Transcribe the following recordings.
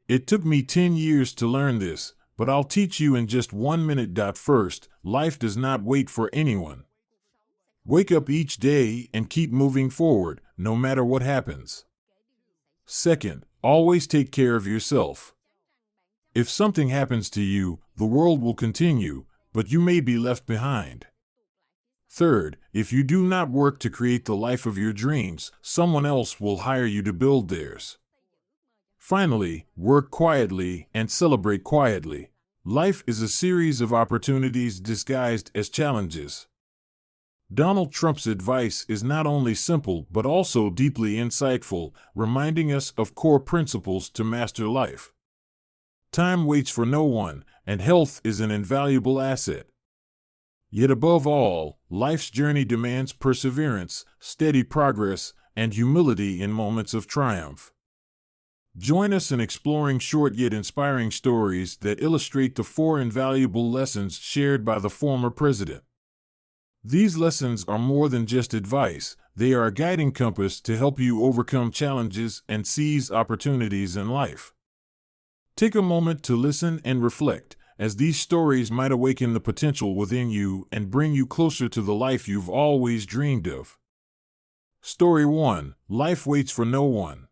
It took me 10 years to learn this, but I'll teach you in just 1 minute. First, life does not wait for anyone. Wake up each day and keep moving forward, no matter what happens. Second, always take care of yourself. If something happens to you, the world will continue, but you may be left behind. Third, if you do not work to create the life of your dreams, someone else will hire you to build theirs. Finally, work quietly and celebrate quietly. Life is a series of opportunities disguised as challenges. Donald Trump's advice is not only simple but also deeply insightful, reminding us of core principles to master life. Time waits for no one, and health is an invaluable asset. Yet above all, life's journey demands perseverance, steady progress, and humility in moments of triumph. Join us in exploring short yet inspiring stories that illustrate the 4 invaluable lessons shared by the former president. These lessons are more than just advice, they are a guiding compass to help you overcome challenges and seize opportunities in life. Take a moment to listen and reflect, as these stories might awaken the potential within you and bring you closer to the life you've always dreamed of. Story 1: Life Waits for No One.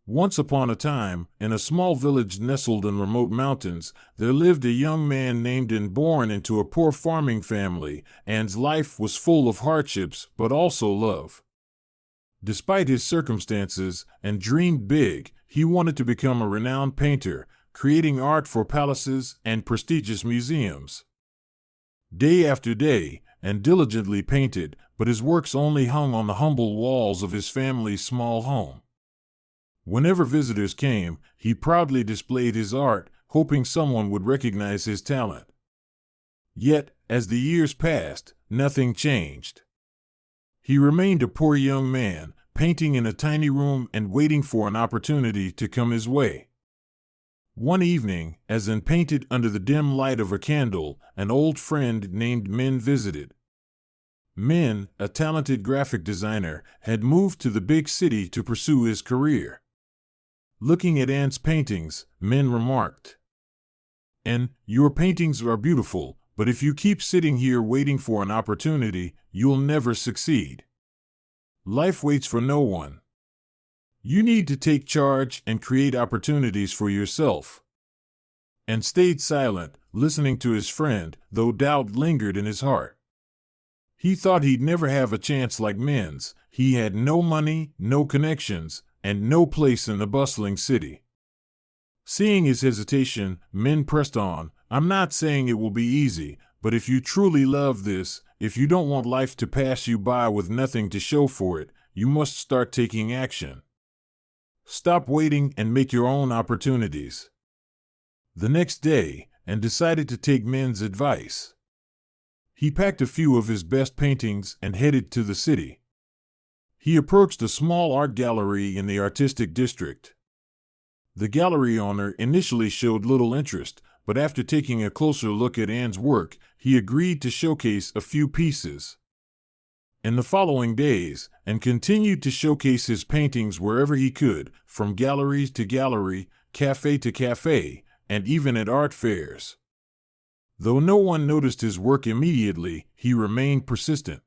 Once upon a time, in a small village nestled in remote mountains, there lived a young man named and born into a poor farming family, and's life was full of hardships but also love. Despite his circumstances, and dreamed big, he wanted to become a renowned painter, creating art for palaces and prestigious museums. Day after day, and diligently painted, but his works only hung on the humble walls of his family's small home. Whenever visitors came, he proudly displayed his art, hoping someone would recognize his talent. Yet, as the years passed, nothing changed. He remained a poor young man, painting in a tiny room and waiting for an opportunity to come his way. One evening, as he painted under the dim light of a candle, an old friend named Min visited. Min, a talented graphic designer, had moved to the big city to pursue his career. Looking at Anne's paintings, Min remarked, "Anne, your paintings are beautiful, but if you keep sitting here waiting for an opportunity, you'll never succeed. Life waits for no one. You need to take charge and create opportunities for yourself." Anne stayed silent, listening to his friend, though doubt lingered in his heart. He thought he'd never have a chance like Min's. He had no money, no connections, and no place in the bustling city. Seeing his hesitation, Min pressed on, "I'm not saying it will be easy, but if you truly love this, if you don't want life to pass you by with nothing to show for it, you must start taking action. Stop waiting and make your own opportunities." The next day, Anne decided to take Min's advice. He packed a few of his best paintings and headed to the city. He approached a small art gallery in the artistic district. The gallery owner initially showed little interest, but after taking a closer look at Anne's work, he agreed to showcase a few pieces. In the following days, Anne continued to showcase his paintings wherever he could, from galleries to gallery, cafe to cafe, and even at art fairs. Though no one noticed his work immediately, he remained persistent.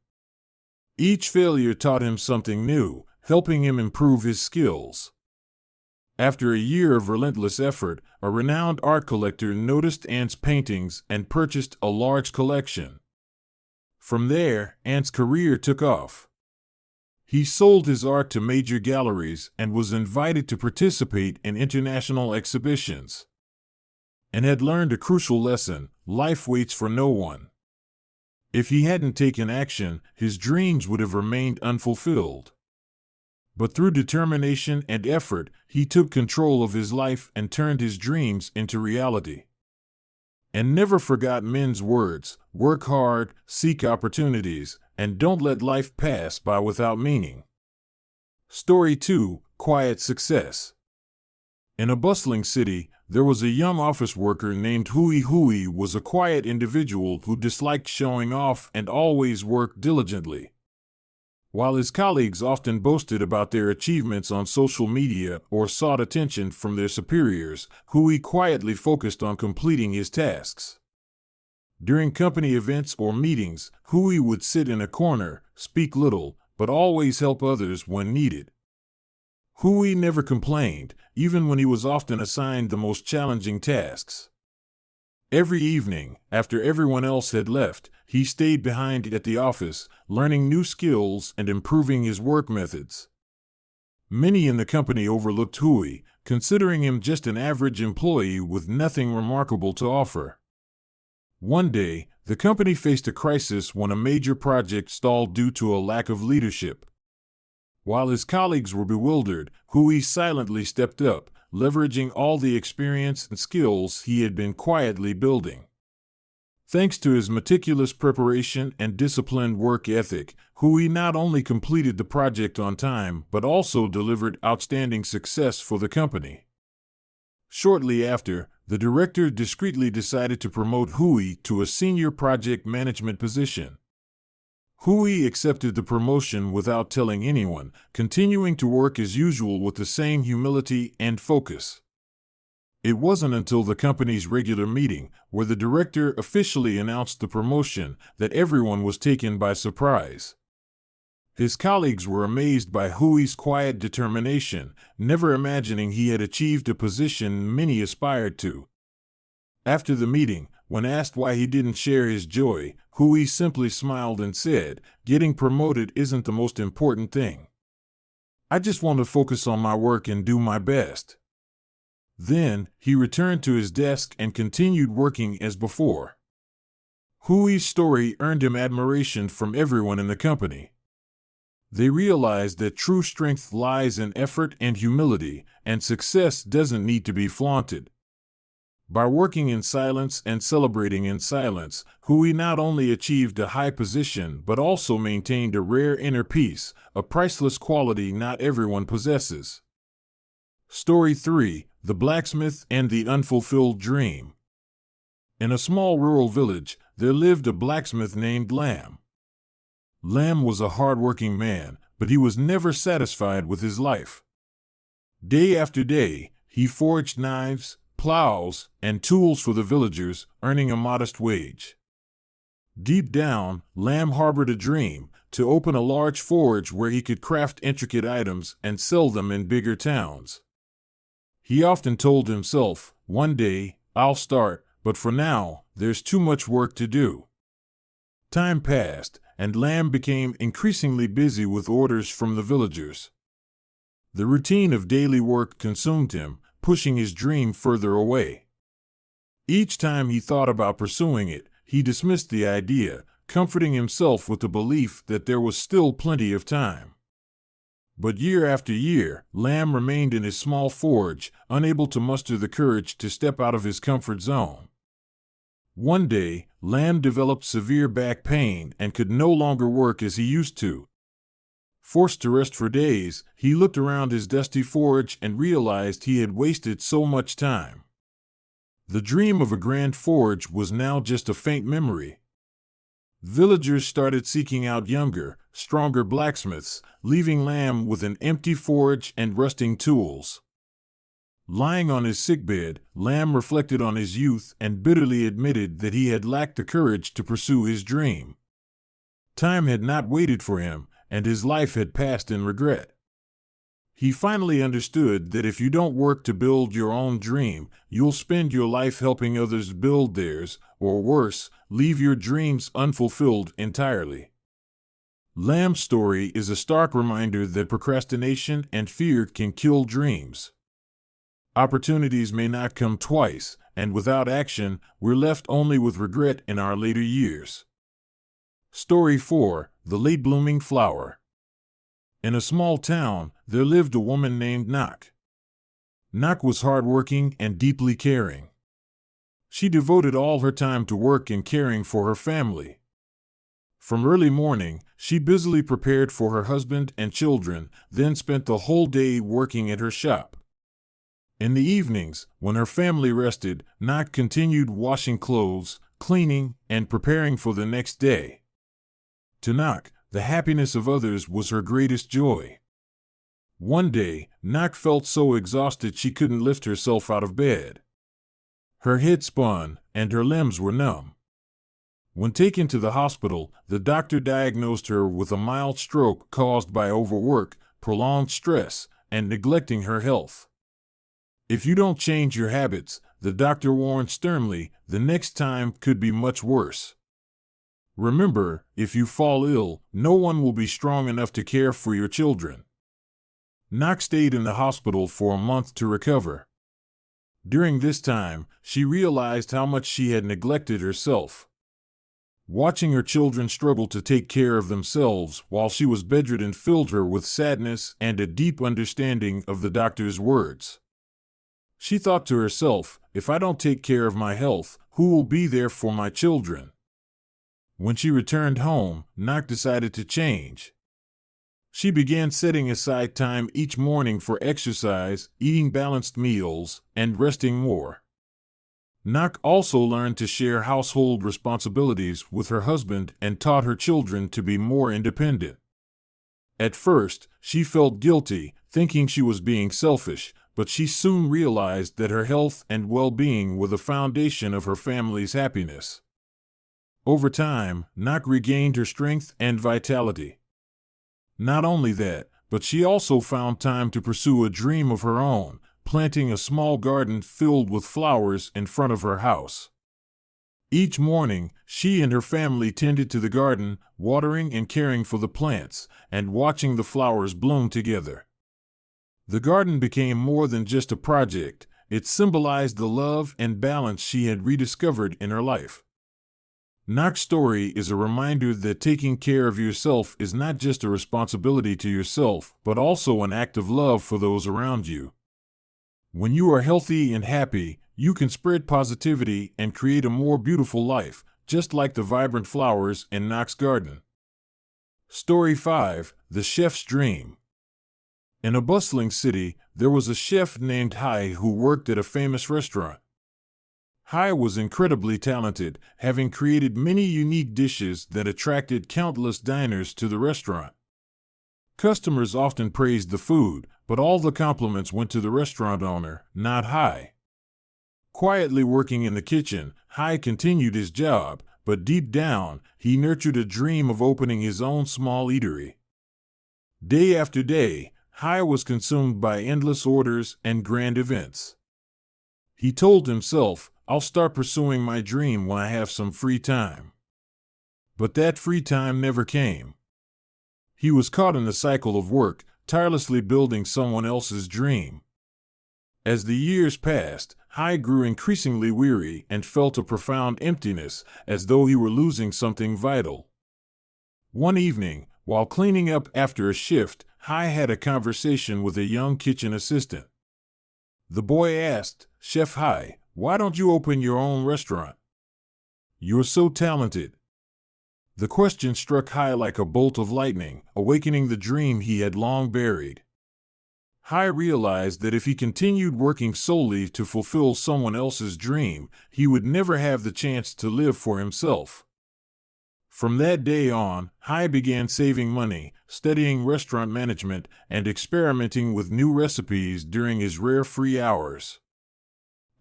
Each failure taught him something new, helping him improve his skills. After a year of relentless effort, a renowned art collector noticed Anne's paintings and purchased a large collection. From there, Anne's career took off. He sold his art to major galleries and was invited to participate in international exhibitions. And had learned a crucial lesson: life waits for no one. If he hadn't taken action, his dreams would have remained unfulfilled. But through determination and effort, he took control of his life and turned his dreams into reality. And never forgot Min's words: work hard, seek opportunities, and don't let life pass by without meaning. Story 2: Quiet Success. In a bustling city, there was a young office worker named Hui. Hui was a quiet individual who disliked showing off and always worked diligently. While his colleagues often boasted about their achievements on social media or sought attention from their superiors, Hui quietly focused on completing his tasks. During company events or meetings, Hui would sit in a corner, speak little, but always help others when needed. Hui never complained, even when he was often assigned the most challenging tasks. Every evening, after everyone else had left, he stayed behind at the office, learning new skills and improving his work methods. Many in the company overlooked Hui, considering him just an average employee with nothing remarkable to offer. One day, the company faced a crisis when a major project stalled due to a lack of leadership. While his colleagues were bewildered, Hui silently stepped up, leveraging all the experience and skills he had been quietly building. Thanks to his meticulous preparation and disciplined work ethic, Hui not only completed the project on time but also delivered outstanding success for the company. Shortly after, the director discreetly decided to promote Hui to a senior project management position. Hui accepted the promotion without telling anyone, continuing to work as usual with the same humility and focus. It wasn't until the company's regular meeting, where the director officially announced the promotion, that everyone was taken by surprise. His colleagues were amazed by Hui's quiet determination, never imagining he had achieved a position many aspired to. After the meeting, when asked why he didn't share his joy, Hui simply smiled and said, "Getting promoted isn't the most important thing. I just want to focus on my work and do my best." Then, he returned to his desk and continued working as before. Hui's story earned him admiration from everyone in the company. They realized that true strength lies in effort and humility, and success doesn't need to be flaunted. By working in silence and celebrating in silence, Hui not only achieved a high position but also maintained a rare inner peace, a priceless quality not everyone possesses. Story 3: The Blacksmith and the Unfulfilled Dream. In a small rural village, there lived a blacksmith named Lam. Lam was a hard-working man, but he was never satisfied with his life. Day after day, he forged knives, plows, and tools for the villagers, earning a modest wage. Deep down, Lam harbored a dream: to open a large forge where he could craft intricate items and sell them in bigger towns. He often told himself, "One day, I'll start, but for now, there's too much work to do." Time passed, and Lam became increasingly busy with orders from the villagers. The routine of daily work consumed him, pushing his dream further away. Each time he thought about pursuing it, he dismissed the idea, comforting himself with the belief that there was still plenty of time. But year after year, Lam remained in his small forge, unable to muster the courage to step out of his comfort zone. One day, Lam developed severe back pain and could no longer work as he used to. Forced to rest for days, he looked around his dusty forge and realized he had wasted so much time. The dream of a grand forge was now just a faint memory. Villagers started seeking out younger, stronger blacksmiths, leaving Lam with an empty forge and rusting tools. Lying on his sickbed, Lam reflected on his youth and bitterly admitted that he had lacked the courage to pursue his dream. Time had not waited for him, and his life had passed in regret. He finally understood that if you don't work to build your own dream, you'll spend your life helping others build theirs, or worse, leave your dreams unfulfilled entirely. Lam's story is a stark reminder that procrastination and fear can kill dreams. Opportunities may not come twice, and without action, we're left only with regret in our later years. Story 4: The Late Blooming Flower. In a small town, there lived a woman named Nak. Nak was hardworking and deeply caring. She devoted all her time to work and caring for her family. From early morning, she busily prepared for her husband and children, then spent the whole day working at her shop. In the evenings, when her family rested, Nak continued washing clothes, cleaning, and preparing for the next day. To Nak, The happiness of others was her greatest joy. One day, Nak felt so exhausted she couldn't lift herself out of bed. Her head spun, and her limbs were numb. When taken to the hospital, the doctor diagnosed her with a mild stroke caused by overwork, prolonged stress, and neglecting her health. If you don't change your habits, the doctor warned sternly, the next time could be much worse. Remember, if you fall ill, no one will be strong enough to care for your children. Nak stayed in the hospital for a month to recover. During this time, she realized how much she had neglected herself. Watching her children struggle to take care of themselves while she was bedridden filled her with sadness and a deep understanding of the doctor's words. She thought to herself, if I don't take care of my health, who will be there for my children? When she returned home, Nak decided to change. She began setting aside time each morning for exercise, eating balanced meals, and resting more. Nak also learned to share household responsibilities with her husband and taught her children to be more independent. At first, she felt guilty, thinking she was being selfish, but she soon realized that her health and well-being were the foundation of her family's happiness. Over time, Nak regained her strength and vitality. Not only that, but she also found time to pursue a dream of her own, planting a small garden filled with flowers in front of her house. Each morning, she and her family tended to the garden, watering and caring for the plants, and watching the flowers bloom together. The garden became more than just a project, it symbolized the love and balance she had rediscovered in her life. Nak's story is a reminder that taking care of yourself is not just a responsibility to yourself, but also an act of love for those around you. When you are healthy and happy, you can spread positivity and create a more beautiful life, just like the vibrant flowers in Nak's garden. Story 5: The Chef's Dream. In a bustling city, there was a chef named Hai who worked at a famous restaurant. Hai was incredibly talented, having created many unique dishes that attracted countless diners to the restaurant. Customers often praised the food, but all the compliments went to the restaurant owner, not Hai. Quietly working in the kitchen, Hai continued his job, but deep down, he nurtured a dream of opening his own small eatery. Day after day, Hai was consumed by endless orders and grand events. He told himself, I'll start pursuing my dream when I have some free time. But that free time never came. He was caught in the cycle of work, tirelessly building someone else's dream. As the years passed, Hai grew increasingly weary and felt a profound emptiness, as though he were losing something vital. One evening, while cleaning up after a shift, Hai had a conversation with a young kitchen assistant. The boy asked, Chef Hai, why don't you open your own restaurant? You're so talented. The question struck Hai like a bolt of lightning, awakening the dream he had long buried. Hai realized that if he continued working solely to fulfill someone else's dream, he would never have the chance to live for himself. From that day on, Hai began saving money, studying restaurant management, and experimenting with new recipes during his rare free hours.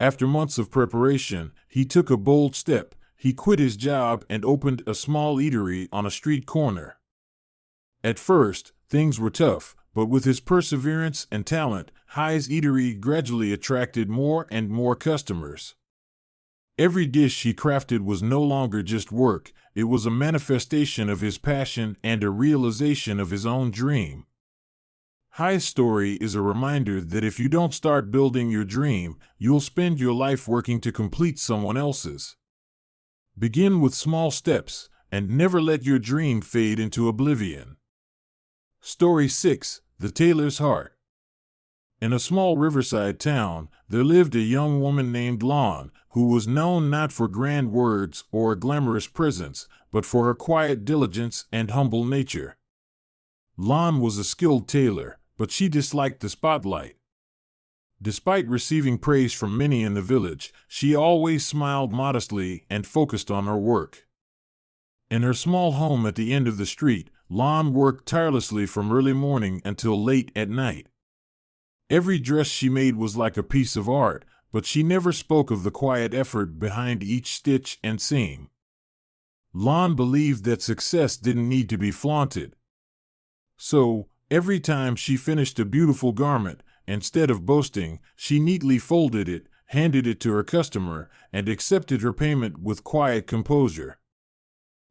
After months of preparation, he took a bold step. He quit his job and opened a small eatery on a street corner. At first, things were tough, but with his perseverance and talent, Hai's eatery gradually attracted more and more customers. Every dish he crafted was no longer just work, it was a manifestation of his passion and a realization of his own dream. Hai's story is a reminder that if you don't start building your dream, you'll spend your life working to complete someone else's. Begin with small steps, and never let your dream fade into oblivion. Story 6: The Tailor's Heart. In a small riverside town, there lived a young woman named Lan, who was known not for grand words or a glamorous presence, but for her quiet diligence and humble nature. Lan was a skilled tailor, but she disliked the spotlight. Despite receiving praise from many in the village, she always smiled modestly and focused on her work. In her small home at the end of the street, Lan worked tirelessly from early morning until late at night. Every dress she made was like a piece of art, but she never spoke of the quiet effort behind each stitch and seam. Lan believed that success didn't need to be flaunted. So, every time she finished a beautiful garment, instead of boasting, she neatly folded it, handed it to her customer, and accepted her payment with quiet composure.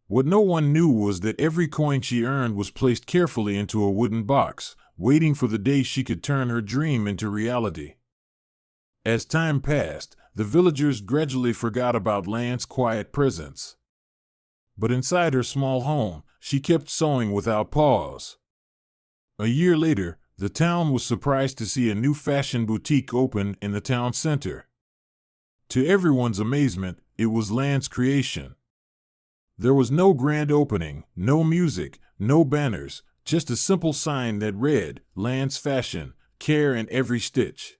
What no one knew was that every coin she earned was placed carefully into a wooden box, waiting for the day she could turn her dream into reality. As time passed, the villagers gradually forgot about Lan's quiet presence. But inside her small home, she kept sewing without pause. A year later, the town was surprised to see a new fashion boutique open in the town center. To everyone's amazement, it was Lan's creation. There was no grand opening, no music, no banners, just a simple sign that read, "Lan's Fashion, care in every stitch."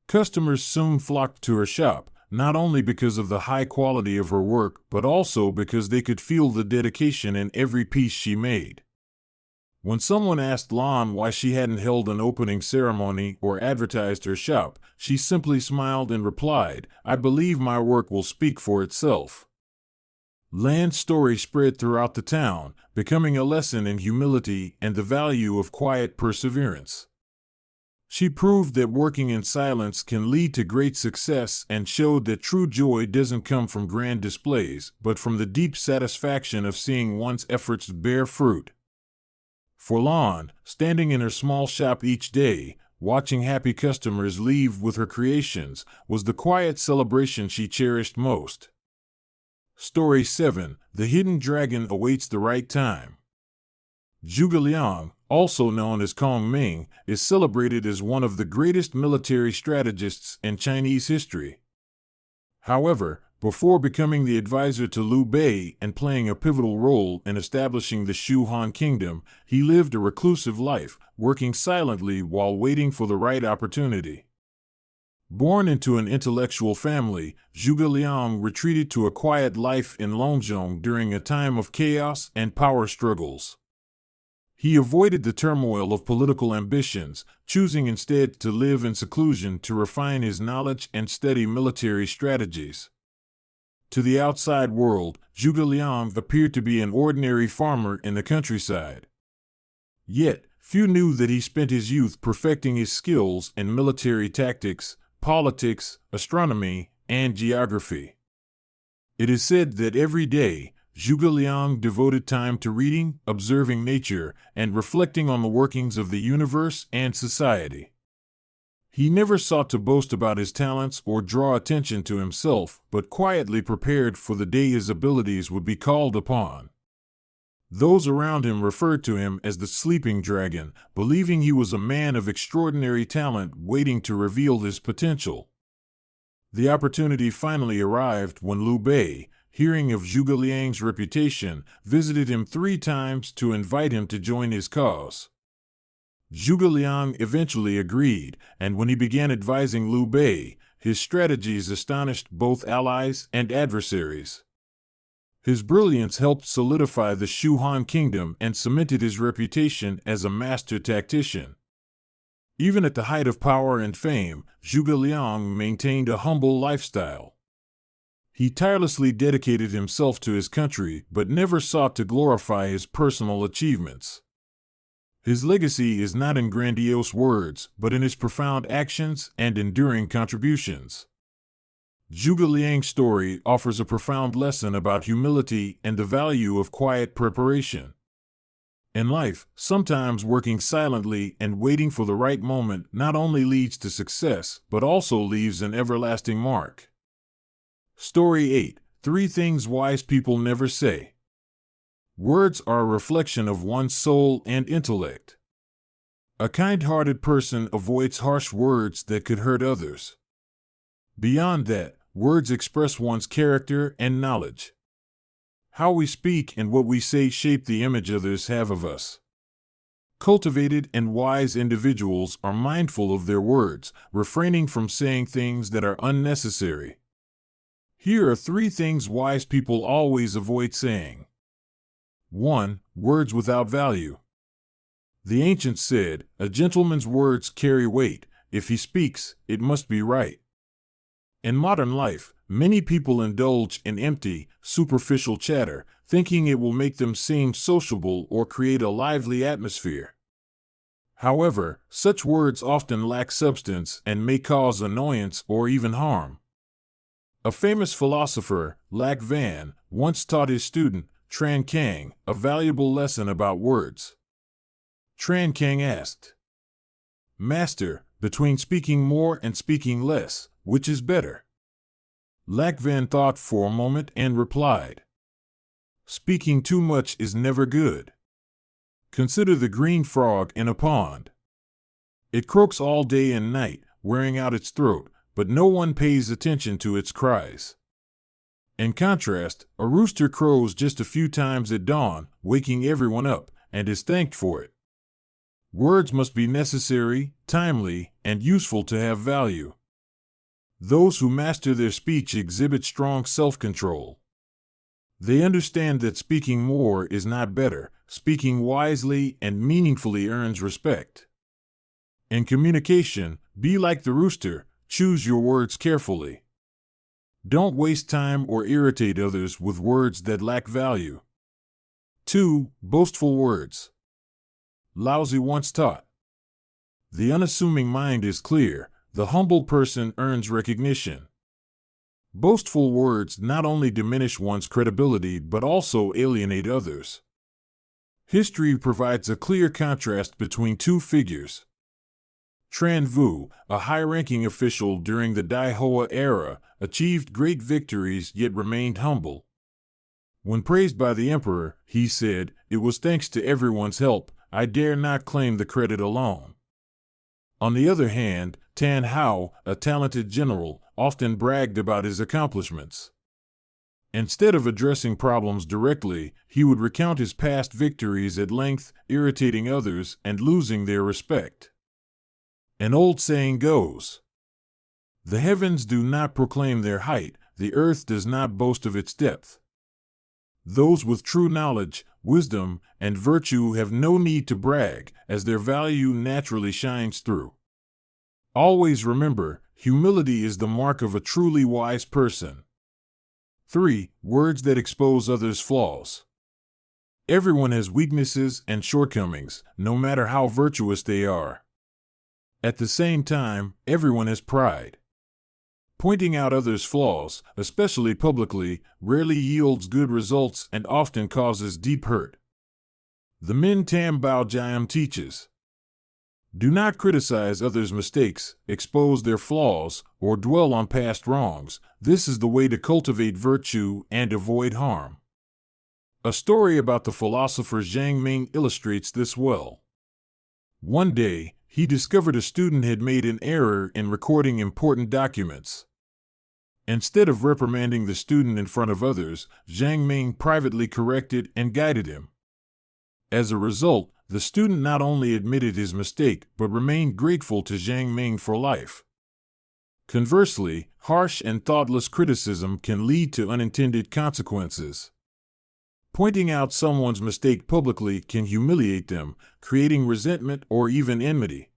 Customers soon flocked to her shop, not only because of the high quality of her work, but also because they could feel the dedication in every piece she made. When someone asked Lan why she hadn't held an opening ceremony or advertised her shop, she simply smiled and replied, "I believe my work will speak for itself." Lan's story spread throughout the town, becoming a lesson in humility and the value of quiet perseverance. She proved that working in silence can lead to great success and showed that true joy doesn't come from grand displays, but from the deep satisfaction of seeing one's efforts bear fruit. For Lan, standing in her small shop each day, watching happy customers leave with her creations, was the quiet celebration she cherished most. Story 7. The Hidden Dragon Awaits the Right Time. Zhuge Liang, also known as Kong Ming, is celebrated as one of the greatest military strategists in Chinese history. However, before becoming the advisor to Liu Bei and playing a pivotal role in establishing the Shu Han Kingdom, he lived a reclusive life, working silently while waiting for the right opportunity. Born into an intellectual family, Zhuge Liang retreated to a quiet life in Longzhong during a time of chaos and power struggles. He avoided the turmoil of political ambitions, choosing instead to live in seclusion to refine his knowledge and study military strategies. To the outside world, Zhuge Liang appeared to be an ordinary farmer in the countryside. Yet, few knew that he spent his youth perfecting his skills in military tactics, politics, astronomy, and geography. It is said that every day, Zhuge Liang devoted time to reading, observing nature, and reflecting on the workings of the universe and society. He never sought to boast about his talents or draw attention to himself, but quietly prepared for the day his abilities would be called upon. Those around him referred to him as the sleeping dragon, believing he was a man of extraordinary talent waiting to reveal his potential. The opportunity finally arrived when Liu Bei, hearing of Zhuge Liang's reputation, visited him 3 times to invite him to join his cause. Zhuge Liang eventually agreed, and when he began advising Liu Bei, his strategies astonished both allies and adversaries. His brilliance helped solidify the Shu Han Kingdom and cemented his reputation as a master tactician. Even at the height of power and fame, Zhuge Liang maintained a humble lifestyle. He tirelessly dedicated himself to his country but never sought to glorify his personal achievements. His legacy is not in grandiose words, but in his profound actions and enduring contributions. Zhuge Liang's story offers a profound lesson about humility and the value of quiet preparation. In life, sometimes working silently and waiting for the right moment not only leads to success, but also leaves an everlasting mark. Story 8. 3 Things Wise People Never Say. Words are a reflection of one's soul and intellect. A kind-hearted person avoids harsh words that could hurt others. Beyond that, words express one's character and knowledge. How we speak and what we say shape the image others have of us. Cultivated and wise individuals are mindful of their words, refraining from saying things that are unnecessary. Here are 3 things wise people always avoid saying. 1. Words without value. The ancients said, "A gentleman's words carry weight. If he speaks, it must be right." In modern life, many people indulge in empty, superficial chatter, thinking it will make them seem sociable or create a lively atmosphere. However, such words often lack substance and may cause annoyance or even harm. A famous philosopher, Lac Van, once taught his student, Tran Kang, a valuable lesson about words. Tran Kang asked, "Master, between speaking more and speaking less, which is better?" Lac Van thought for a moment and replied, "Speaking too much is never good. Consider the green frog in a pond. It croaks all day and night, wearing out its throat, but no one pays attention to its cries. In contrast, a rooster crows just a few times at dawn, waking everyone up, and is thanked for it." Words must be necessary, timely, and useful to have value. Those who master their speech exhibit strong self-control. They understand that speaking more is not better. Speaking wisely and meaningfully earns respect. In communication, be like the rooster, choose your words carefully. Don't waste time or irritate others with words that lack value. 2. Boastful words. Laozi once taught, "The unassuming mind is clear, the humble person earns recognition." Boastful words not only diminish one's credibility but also alienate others. History provides a clear contrast between two figures. Tran Vu, a high-ranking official during the Dai Hoa era, achieved great victories yet remained humble. When praised by the emperor, he said, "It was thanks to everyone's help. I dare not claim the credit alone." On the other hand, Tan Hao, a talented general, often bragged about his accomplishments. Instead of addressing problems directly, he would recount his past victories at length, irritating others and losing their respect. An old saying goes, "The heavens do not proclaim their height, the earth does not boast of its depth." Those with true knowledge, wisdom, and virtue have no need to brag, as their value naturally shines through. Always remember, humility is the mark of a truly wise person. 3. Words that expose others' flaws. Everyone has weaknesses and shortcomings, no matter how virtuous they are. At the same time, everyone has pride. Pointing out others' flaws, especially publicly, rarely yields good results and often causes deep hurt. The Min Tam Bao Jiam teaches, "Do not criticize others' mistakes, expose their flaws, or dwell on past wrongs. This is the way to cultivate virtue and avoid harm." A story about the philosopher Zhang Ming illustrates this well. One day, he discovered a student had made an error in recording important documents. Instead of reprimanding the student in front of others, Zhang Ming privately corrected and guided him. As a result, the student not only admitted his mistake but remained grateful to Zhang Ming for life. Conversely, harsh and thoughtless criticism can lead to unintended consequences. Pointing out someone's mistake publicly can humiliate them, creating resentment or even enmity.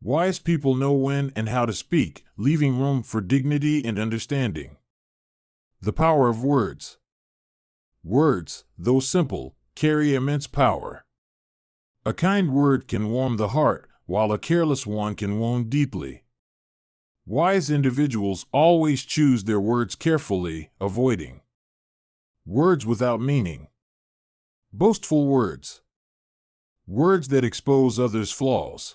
Wise people know when and how to speak, leaving room for dignity and understanding. The power of words. Words, though simple, carry immense power. A kind word can warm the heart, while a careless one can wound deeply. Wise individuals always choose their words carefully, avoiding words without meaning. Boastful words. Words that expose others' flaws.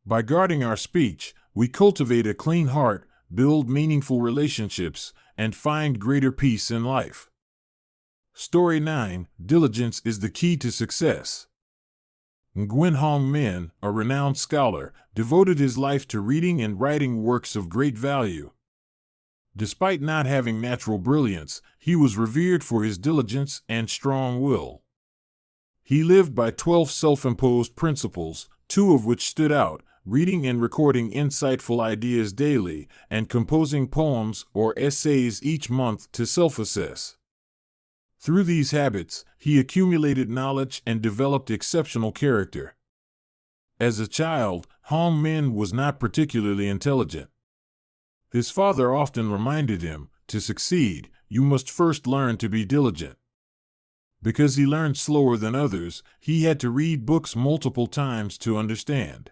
By guarding our speech, we cultivate a clean heart, build meaningful relationships, and find greater peace in life. Story 9. Diligence is the key to success. Nguyen Hong Min, a renowned scholar, devoted his life to reading and writing works of great value. Despite not having natural brilliance, he was revered for his diligence and strong will. He lived by 12 self-imposed principles, 2 of which stood out: reading and recording insightful ideas daily, and composing poems or essays each month to self-assess. Through these habits, he accumulated knowledge and developed exceptional character. As a child, Hong Min was not particularly intelligent. His father often reminded him, to succeed, you must first learn to be diligent. Because he learned slower than others, he had to read books multiple times to understand.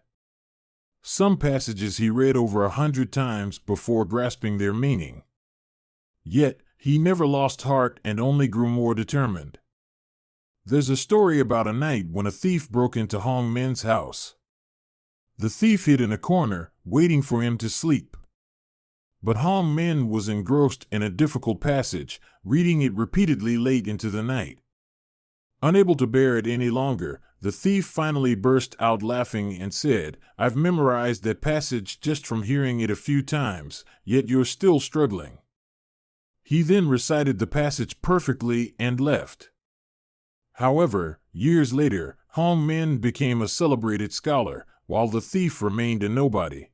Some passages he read over 100 times before grasping their meaning. Yet, he never lost heart and only grew more determined. There's a story about a night when a thief broke into Hong Min's house. The thief hid in a corner, waiting for him to sleep. But Hong Min was engrossed in a difficult passage, reading it repeatedly late into the night. Unable to bear it any longer, the thief finally burst out laughing and said, "I've memorized that passage just from hearing it a few times, yet you're still struggling." He then recited the passage perfectly and left. However, years later, Hong Min became a celebrated scholar, while the thief remained a nobody.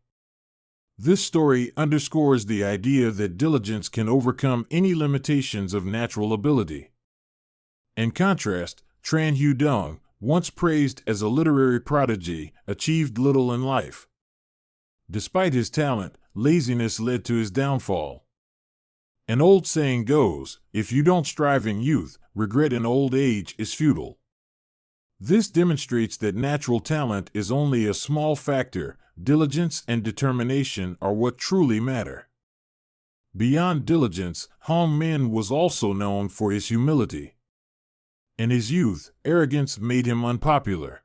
This story underscores the idea that diligence can overcome any limitations of natural ability. In contrast, Tran Hu Dong, once praised as a literary prodigy, achieved little in life. Despite his talent, laziness led to his downfall. An old saying goes, if you don't strive in youth, regret in old age is futile. This demonstrates that natural talent is only a small factor. Diligence and determination are what truly matter. Beyond diligence, Hong Min was also known for his humility. In his youth, arrogance made him unpopular.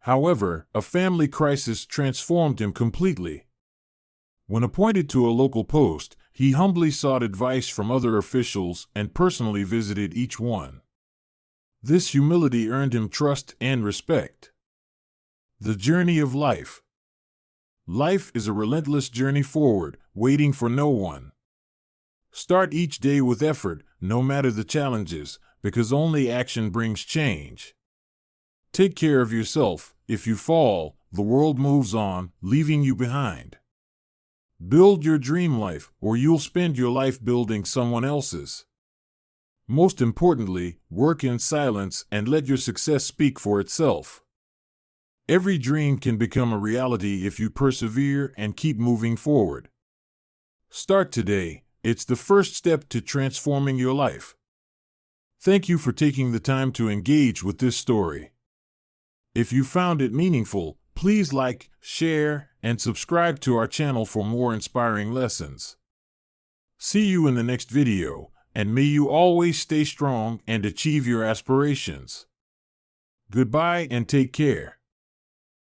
However, a family crisis transformed him completely. When appointed to a local post, he humbly sought advice from other officials and personally visited each one. This humility earned him trust and respect. The journey of life. Life is a relentless journey forward, waiting for no one. Start each day with effort, no matter the challenges, because only action brings change. Take care of yourself. If you fall, the world moves on, leaving you behind. Build your dream life, or you'll spend your life building someone else's. Most importantly, work in silence and let your success speak for itself. Every dream can become a reality if you persevere and keep moving forward. Start today. It's the first step to transforming your life. Thank you for taking the time to engage with this story. If you found it meaningful, please like, share, and subscribe to our channel for more inspiring lessons. See you in the next video, and may you always stay strong and achieve your aspirations. Goodbye and take care.